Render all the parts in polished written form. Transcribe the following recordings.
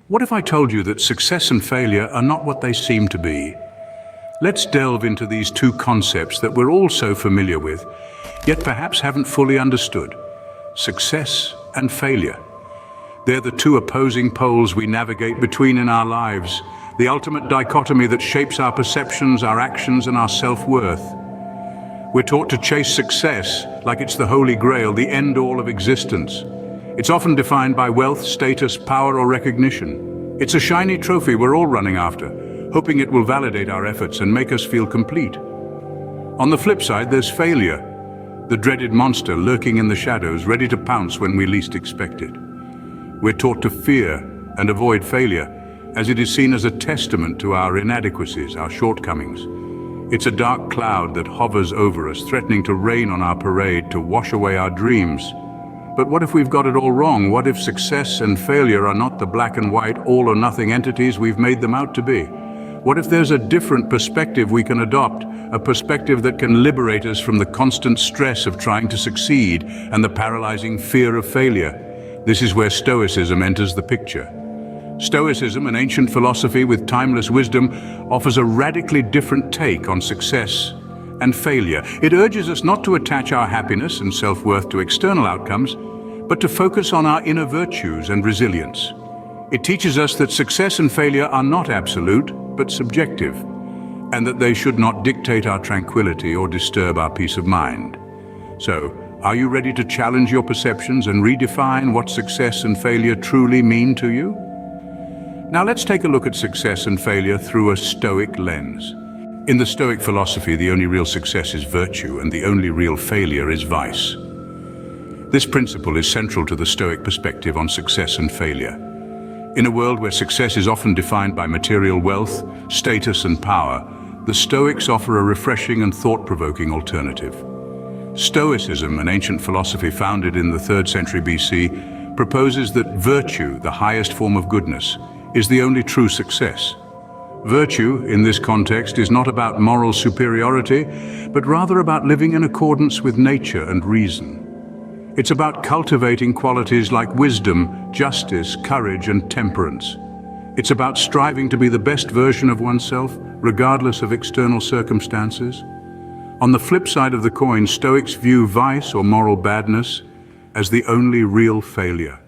What if I told you that success and failure are not what they seem to be? Let's delve into these two concepts that we're all so familiar with, yet perhaps haven't fully understood. Success and failure. They're the two opposing poles we navigate between in our lives, the ultimate dichotomy that shapes our perceptions, our actions, and our self-worth. We're taught to chase success like it's the holy grail, the end-all of existence. It's often defined by wealth, status, power, or recognition. It's a shiny trophy we're all running after, hoping it will validate our efforts and make us feel complete. On the flip side, there's failure, the dreaded monster lurking in the shadows, ready to pounce when we least expect it. We're taught to fear and avoid failure, as it is seen as a testament to our inadequacies, our shortcomings. It's a dark cloud that hovers over us, threatening to rain on our parade, to wash away our dreams. But what if we've got it all wrong? What if success and failure are not the black and white, all-or-nothing entities we've made them out to be? What if there's a different perspective we can adopt, a perspective that can liberate us from the constant stress of trying to succeed and the paralyzing fear of failure? This is where Stoicism enters the picture. Stoicism, an ancient philosophy with timeless wisdom, offers a radically different take on success and failure. It urges us not to attach our happiness and self-worth to external outcomes, but to focus on our inner virtues and resilience. It teaches us that success and failure are not absolute, but subjective, and that they should not dictate our tranquility or disturb our peace of mind. So, are you ready to challenge your perceptions and redefine what success and failure truly mean to you? Now let's take a look at success and failure through a Stoic lens. In the Stoic philosophy, the only real success is virtue, and the only real failure is vice. This principle is central to the Stoic perspective on success and failure. In a world where success is often defined by material wealth, status, and power, the Stoics offer a refreshing and thought-provoking alternative. Stoicism, an ancient philosophy founded in the 3rd century BC, proposes that virtue, the highest form of goodness, is the only true success. Virtue, in this context, is not about moral superiority, but rather about living in accordance with nature and reason. It's about cultivating qualities like wisdom, justice, courage, and temperance. It's about striving to be the best version of oneself, regardless of external circumstances. On the flip side of the coin, Stoics view vice or moral badness as the only real failure.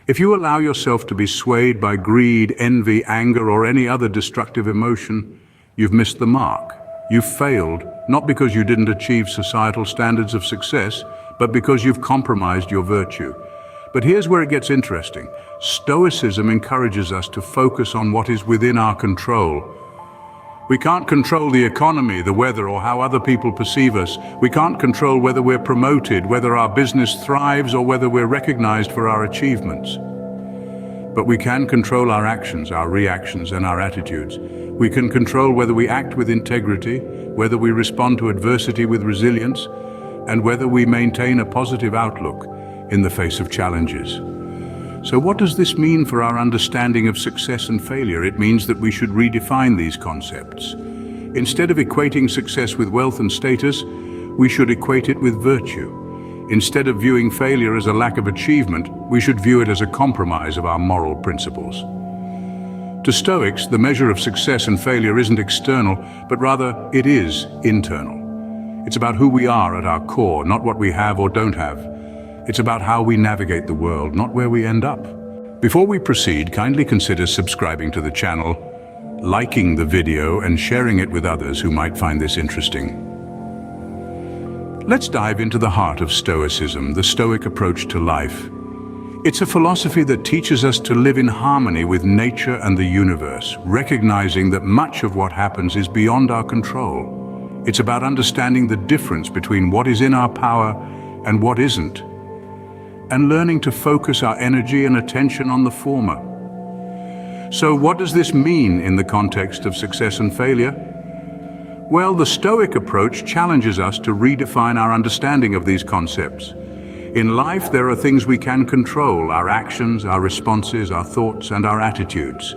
If you allow yourself to be swayed by greed, envy, anger, or any other destructive emotion, you've missed the mark. You've failed, not because you didn't achieve societal standards of success, but because you've compromised your virtue. But here's where it gets interesting. Stoicism encourages us to focus on what is within our control. We can't control the economy, the weather, or how other people perceive us. We can't control whether we're promoted, whether our business thrives, or whether we're recognized for our achievements. But we can control our actions, our reactions, and our attitudes. We can control whether we act with integrity, whether we respond to adversity with resilience, and whether we maintain a positive outlook in the face of challenges. So what does this mean for our understanding of success and failure? It means that we should redefine these concepts. Instead of equating success with wealth and status, we should equate it with virtue. Instead of viewing failure as a lack of achievement, we should view it as a compromise of our moral principles. To Stoics, the measure of success and failure isn't external, but rather it is internal. It's about who we are at our core, not what we have or don't have. It's about how we navigate the world, not where we end up. Before we proceed, kindly consider subscribing to the channel, liking the video, and sharing it with others who might find this interesting. Let's dive into the heart of Stoicism, the Stoic approach to life. It's a philosophy that teaches us to live in harmony with nature and the universe, recognizing that much of what happens is beyond our control. It's about understanding the difference between what is in our power and what isn't, and learning to focus our energy and attention on the former. So what does this mean in the context of success and failure? Well, the Stoic approach challenges us to redefine our understanding of these concepts. In life, there are things we can control: our actions, our responses, our thoughts, and our attitudes.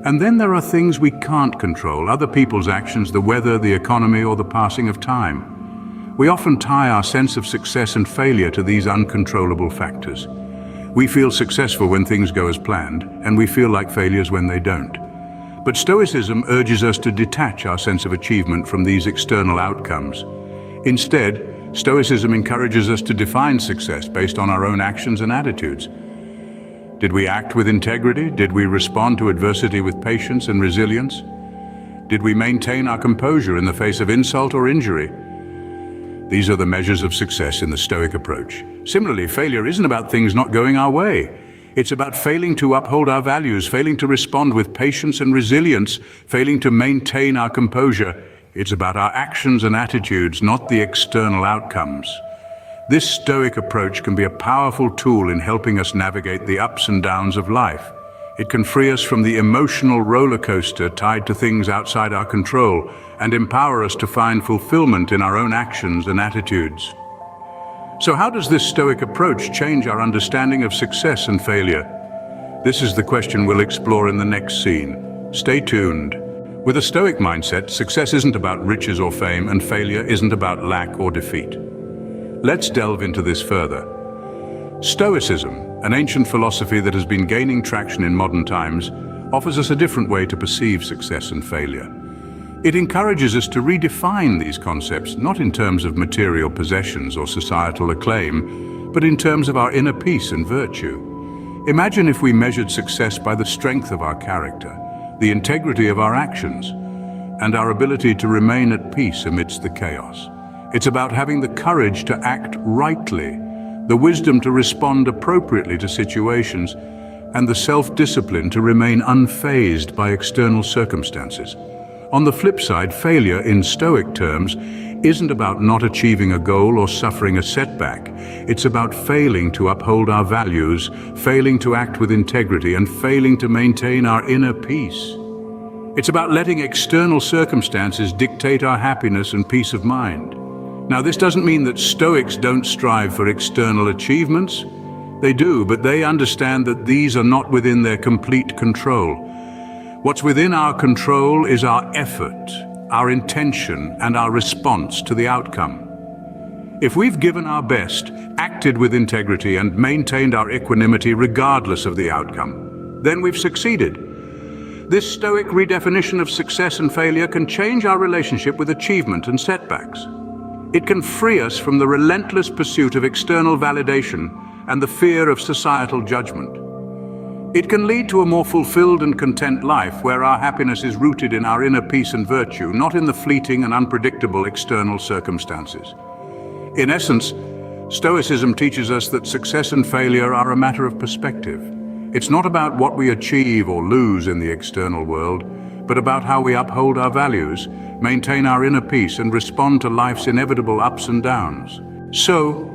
And then there are things we can't control: other people's actions, the weather, the economy, or the passing of time. We often tie our sense of success and failure to these uncontrollable factors. We feel successful when things go as planned, and we feel like failures when they don't. But Stoicism urges us to detach our sense of achievement from these external outcomes. Instead, Stoicism encourages us to define success based on our own actions and attitudes. Did we act with integrity? Did we respond to adversity with patience and resilience? Did we maintain our composure in the face of insult or injury? These are the measures of success in the Stoic approach. Similarly, failure isn't about things not going our way. It's about failing to uphold our values, failing to respond with patience and resilience, failing to maintain our composure. It's about our actions and attitudes, not the external outcomes. This Stoic approach can be a powerful tool in helping us navigate the ups and downs of life. It can free us from the emotional roller coaster tied to things outside our control and empower us to find fulfillment in our own actions and attitudes. So how does this Stoic approach change our understanding of success and failure? This is the question we'll explore in the next scene. Stay tuned. With a Stoic mindset, success isn't about riches or fame, and failure isn't about lack or defeat. Let's delve into this further. Stoicism, an ancient philosophy that has been gaining traction in modern times, offers us a different way to perceive success and failure. It encourages us to redefine these concepts, not in terms of material possessions or societal acclaim, but in terms of our inner peace and virtue. Imagine if we measured success by the strength of our character, the integrity of our actions, and our ability to remain at peace amidst the chaos. It's about having the courage to act rightly, the wisdom to respond appropriately to situations, and the self-discipline to remain unfazed by external circumstances. On the flip side, failure in Stoic terms isn't about not achieving a goal or suffering a setback. It's about failing to uphold our values, failing to act with integrity, and failing to maintain our inner peace. It's about letting external circumstances dictate our happiness and peace of mind. Now, this doesn't mean that Stoics don't strive for external achievements. They do, but they understand that these are not within their complete control. What's within our control is our effort, our intention, and our response to the outcome. If we've given our best, acted with integrity, and maintained our equanimity regardless of the outcome, then we've succeeded. This Stoic redefinition of success and failure can change our relationship with achievement and setbacks. It can free us from the relentless pursuit of external validation and the fear of societal judgment. It can lead to a more fulfilled and content life where our happiness is rooted in our inner peace and virtue, not in the fleeting and unpredictable external circumstances. In essence, Stoicism teaches us that success and failure are a matter of perspective. It's not about what we achieve or lose in the external world, but about how we uphold our values, maintain our inner peace, and respond to life's inevitable ups and downs. So,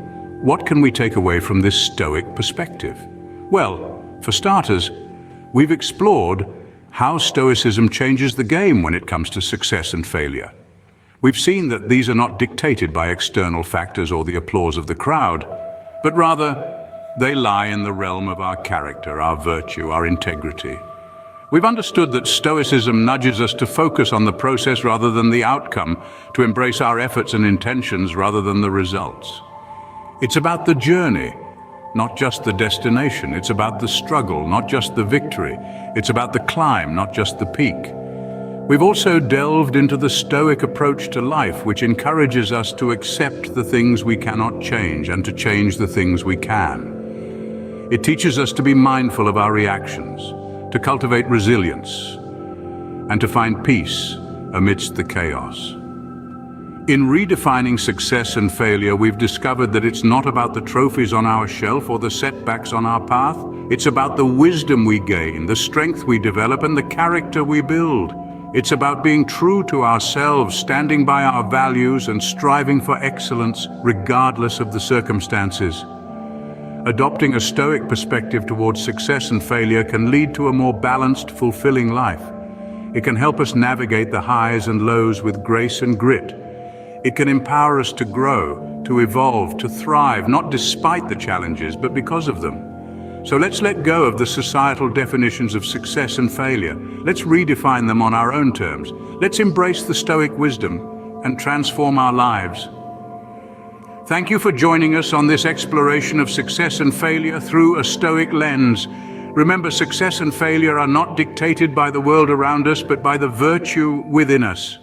what can we take away from this Stoic perspective? Well, for starters, we've explored how Stoicism changes the game when it comes to success and failure. We've seen that these are not dictated by external factors or the applause of the crowd, but rather, they lie in the realm of our character, our virtue, our integrity. We've understood that Stoicism nudges us to focus on the process rather than the outcome, to embrace our efforts and intentions rather than the results. It's about the journey, not just the destination. It's about the struggle, not just the victory. It's about the climb, not just the peak. We've also delved into the Stoic approach to life, which encourages us to accept the things we cannot change and to change the things we can. It teaches us to be mindful of our reactions, to cultivate resilience, and to find peace amidst the chaos. In redefining success and failure, we've discovered that it's not about the trophies on our shelf or the setbacks on our path. It's about the wisdom we gain, the strength we develop, and the character we build. It's about being true to ourselves, standing by our values, and striving for excellence regardless of the circumstances. Adopting a Stoic perspective towards success and failure can lead to a more balanced, fulfilling life. It can help us navigate the highs and lows with grace and grit. It can empower us to grow, to evolve, to thrive, not despite the challenges, but because of them. So let's let go of the societal definitions of success and failure. Let's redefine them on our own terms. Let's embrace the Stoic wisdom and transform our lives. Thank you for joining us on this exploration of success and failure through a Stoic lens. Remember, success and failure are not dictated by the world around us, but by the virtue within us.